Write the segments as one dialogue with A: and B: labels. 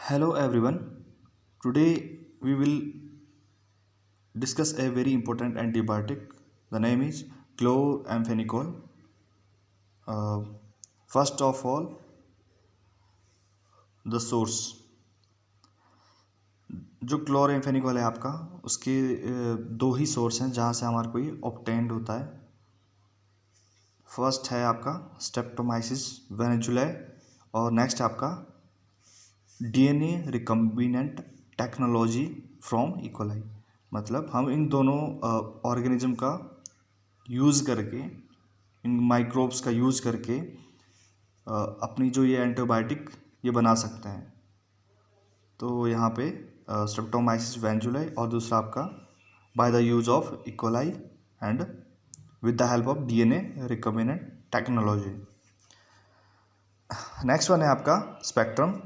A: Hello everyone. Today we will discuss a very important antibiotic. The name is chloramphenicol. Uh, First of all, the source. जो chloramphenicol है आपका उसके दो ही source हैं जहाँ से हमारे को ये ऑब्टेंड होता है। फर्स्ट है आपका स्ट्रेप्टोमाइसिस वेनेजुलाई और नेक्स्ट आपका DNA recombinant technology from E coli. मतलब हम इन दोनों ऑर्गेनिज्म का यूज़ करके, इन माइक्रोब्स का यूज़ करके अपनी जो ये एंटीबायोटिक ये बना सकते हैं। तो यहाँ पे स्ट्रेप्टोमाइसिस वेनेजुलाई और दूसरा आपका by the use of E coli and with the help of DNA recombinant technology. Next one है आपका स्पेक्ट्रम।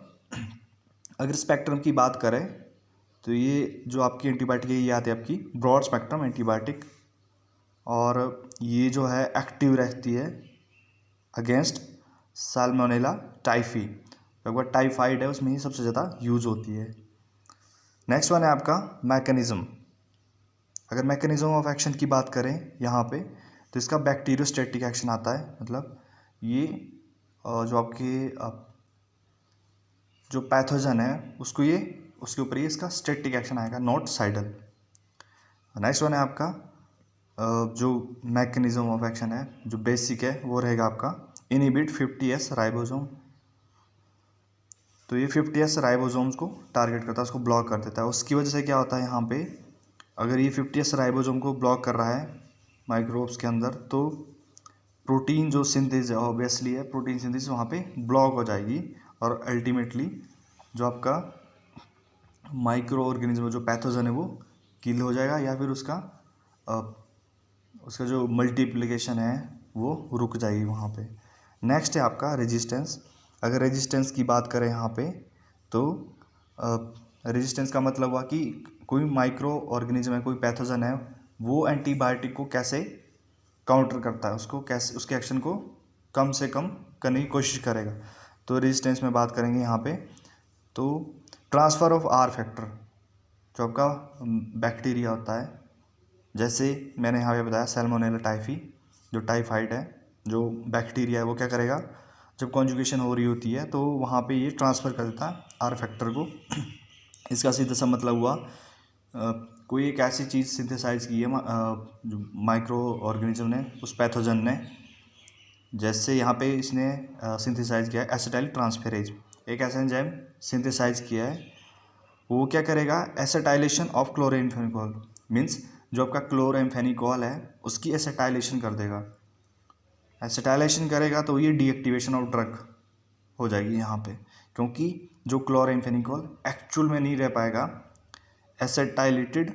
A: अगर स्पेक्ट्रम की बात करें तो ये जो आपकी एंटीबायोटिक है ये आती है आपकी ब्रॉड स्पेक्ट्रम एंटीबायोटिक, और ये जो है एक्टिव रहती है अगेंस्ट साल्मोनेला टाइफी। लगभग टाइफाइड है उसमें ही सबसे ज़्यादा यूज होती है। नेक्स्ट वन है आपका मैकेनिज़्म। अगर मैकेनिज़्म ऑफ एक्शन की बात करें यहाँ पे तो इसका बैक्टीरियोस्टैटिक एक्शन आता है। मतलब ये जो आपके जो पैथोजन है उसको ये उसके ऊपर ये इसका स्टैटिक एक्शन आएगा, नॉट साइडल। नेक्स्ट वन है आपका जो मैकेनिज्म ऑफ एक्शन है जो बेसिक है वो रहेगा आपका इनहिबिट 50S राइबोसोम। तो ये 50S राइबोसोम्स को टारगेट करता है, उसको ब्लॉक कर देता है। उसकी वजह से क्या होता है यहाँ पे, अगर ये 50S राइबोसोम को ब्लॉक कर रहा है माइक्रोब्स के अंदर तो प्रोटीन जो सिंथेसिस है ऑब्वियसली है, प्रोटीन सिंथेसिस वहाँ पे ब्लॉक हो जाएगी और अल्टीमेटली जो आपका माइक्रो ऑर्गेनिज्म जो पैथोजन है वो किल हो जाएगा या फिर उसका जो मल्टीप्लिकेशन है वो रुक जाएगी वहाँ पे। नेक्स्ट है आपका रेजिस्टेंस। अगर रेजिस्टेंस की बात करें यहाँ पे तो रेजिस्टेंस का मतलब हुआ कि कोई माइक्रो ऑर्गेनिज्म है, कोई पैथोजन है, वो एंटीबायोटिक को कैसे काउंटर करता है, उसको कैसे उसके एक्शन को कम से कम करने की कोशिश करेगा। तो रेजिस्टेंस में बात करेंगे यहाँ पे तो ट्रांसफ़र ऑफ आर फैक्टर जो आपका बैक्टीरिया होता है, जैसे मैंने यहाँ पे बताया सैल्मोनेला टाइफी जो टाइफाइड है, जो बैक्टीरिया है वो क्या करेगा जब कॉन्जुगेशन हो रही होती है तो वहाँ पे ये ट्रांसफ़र कर देता है आर फैक्टर को। इसका सीधा सा मतलब हुआ कोई एक ऐसी चीज़ सिंथेसाइज की है जो माइक्रो ऑर्गेनिज्म ने, उस पैथोजन ने, जैसे यहाँ पे इसने सिंथेसाइज किया है एसिटाइल ट्रांसफेरेज, एक ऐसा एंजाइम सिंथेसाइज किया है। वो क्या करेगा एसिटाइलेशन ऑफ क्लोराम्फेनिकोल, मीन्स जो आपका क्लोराम्फेनिकोल है उसकी एसिटाइलेशन कर देगा। एसिटाइलेशन करेगा तो ये डीएक्टिवेशन ऑफ ड्रग हो जाएगी यहाँ पे, क्योंकि जो क्लोराम्फेनिकोल एक्चुअल में नहीं रह पाएगा, एसिटाइलेटेड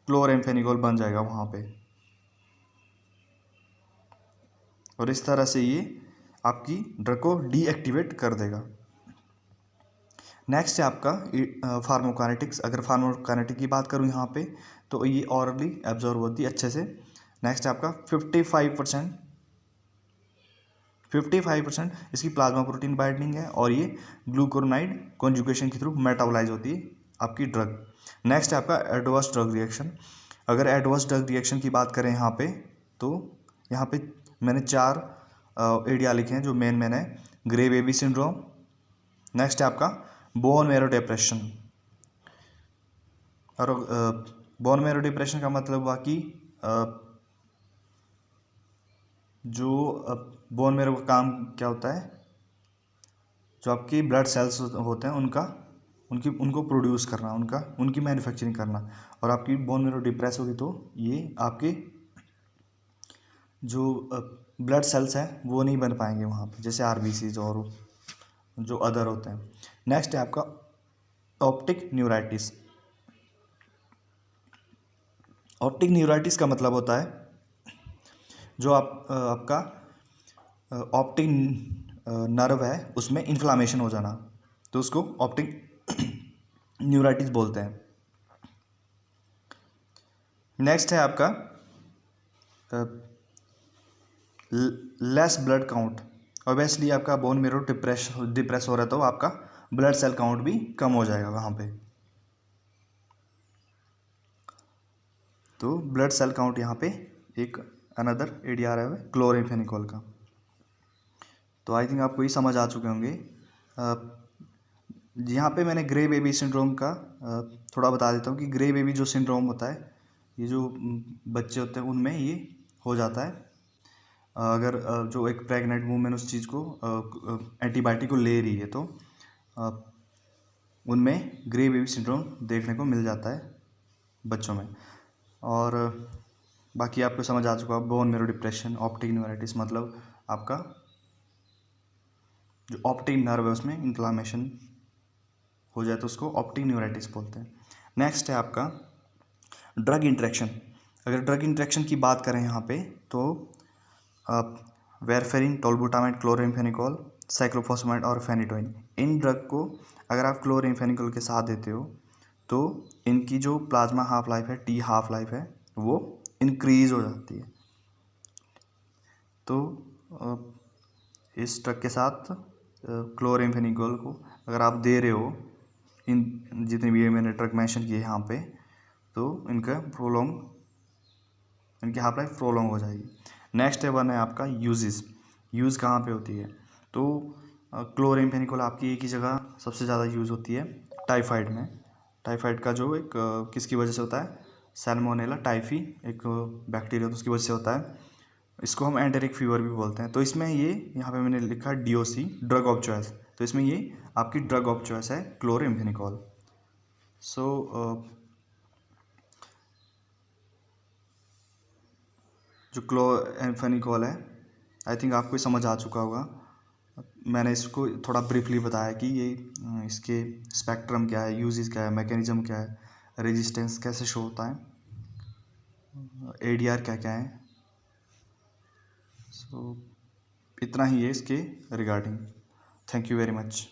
A: क्लोराम्फेनिकोल बन जाएगा वहाँ पे, और इस तरह से ये आपकी ड्रग को डीएक्टिवेट कर देगा। नेक्स्ट है आपका फार्माकोकाइनेटिक्स। अगर फार्माकोकाइनेटिक की बात करूँ यहाँ पे तो ये ऑरली एब्जॉर्ब होती है अच्छे से। नेक्स्ट है आपका 55% इसकी प्लाज्मा प्रोटीन बाइंडिंग है और ये ग्लूकोनाइड कॉन्जुगेशन के थ्रू मेटाबोलाइज होती है आपकी ड्रग। नेक्स्ट है आपका एडवर्स ड्रग रिएक्शन। अगर एडवर्स ड्रग रिएक्शन की बात करें यहाँ पे तो यहाँ पे मैंने 4 एरिया लिखे हैं जो मेन है। ग्रे बेबी सिंड्रोम, नेक्स्ट है आपका बोन मैरो डिप्रेशन। और बोन मैरो डिप्रेशन का मतलब हुआ कि जो बोन मैरो का काम क्या होता है, जो आपकी ब्लड सेल्स होते हैं उनको प्रोड्यूस करना, उनकी मैन्युफैक्चरिंग करना। और आपकी बोन मैरो डिप्रेस होगी तो ये आपके जो ब्लड सेल्स हैं वो नहीं बन पाएंगे वहाँ पे, जैसे आरबीसीज और जो अदर होते हैं। नेक्स्ट है आपका ऑप्टिक न्यूराइटिस। ऑप्टिक न्यूराइटिस का मतलब होता है जो आपका ऑप्टिक नर्व है उसमें इन्फ्लामेशन हो जाना, तो उसको ऑप्टिक न्यूराइटिस बोलते हैं। नेक्स्ट है आपका लेस ब्लड काउंट। ऑब्वियसली आपका बोन मैरो डिप्रेस हो रहा है तो आपका ब्लड सेल काउंट भी कम हो जाएगा वहाँ पे। तो ब्लड सेल काउंट यहाँ पे एक अनदर ADR है क्लोराम्फेनिकोल का। तो आई थिंक आपको ये समझ आ चुके होंगे। यहाँ पे मैंने ग्रे बेबी सिंड्रोम का थोड़ा बता देता हूँ कि ग्रे बेबी जो सिंड्रोम होता है, ये जो बच्चे होते हैं उनमें ये हो जाता है अगर जो एक प्रेग्नेंट वूमेन उस चीज़ को एंटीबायोटिक को ले रही है तो उनमें ग्रे बेबी सिंड्रोम देखने को मिल जाता है बच्चों में। और बाकी आपको समझ आ चुका, bone marrow depression, optic neuritis, मतलब आपका जो ऑप्टिक नर्व है उसमें इन्फ्लामेशन हो जाए तो उसको ऑप्टिक न्यूराइटिस बोलते हैं। नेक्स्ट है आपका ड्रग इंटरेक्शन। अगर ड्रग इंटरेक्शन की बात करें यहाँ पे तो वेरफेरिन, टोल्बुटामाइड, क्लोराम्फेनिकोल, साइक्लोफॉस्फेमाइड और फेनिटोइन, इन ड्रग को अगर आप क्लोराम्फेनिकोल के साथ देते हो तो इनकी जो प्लाज्मा हाफ लाइफ है, टी हाफ लाइफ है, वो इंक्रीज हो जाती है। तो इस ड्रग के साथ क्लोराम्फेनिकोल को अगर आप दे रहे हो, इन जितने भी मैंने ड्रग मेंशन किए यहाँ पे, तो इनकी हाफ लाइफ प्रोलॉन्ग हो जाएगी। नेक्स्ट वन है आपका यूज़ कहाँ पे होती है, तो क्लोराम्फेनिकोल आपकी एक ही जगह सबसे ज़्यादा यूज़ होती है, टाइफाइड में। टाइफाइड का जो एक किसकी वजह से होता है, सैल्मोनेला टाइफी एक बैक्टीरिया, तो उसकी वजह से होता है। इसको हम एंटेरिक फीवर भी बोलते हैं। तो इसमें ये यहाँ पे मैंने लिखा DOC, ड्रग ऑफ चॉइस, तो इसमें ये आपकी ड्रग ऑफ चॉइस है क्लोराम्फेनिकोल। सो जो क्लोराम्फेनिकोल है, आई थिंक आपको समझ आ चुका होगा। मैंने इसको थोड़ा ब्रीफली बताया कि ये इसके स्पेक्ट्रम क्या है, यूजेस क्या है, मैकेनिज्म क्या है, रेजिस्टेंस कैसे शो होता है, ADR क्या क्या है। सो इतना ही है इसके regarding. Thank you very much.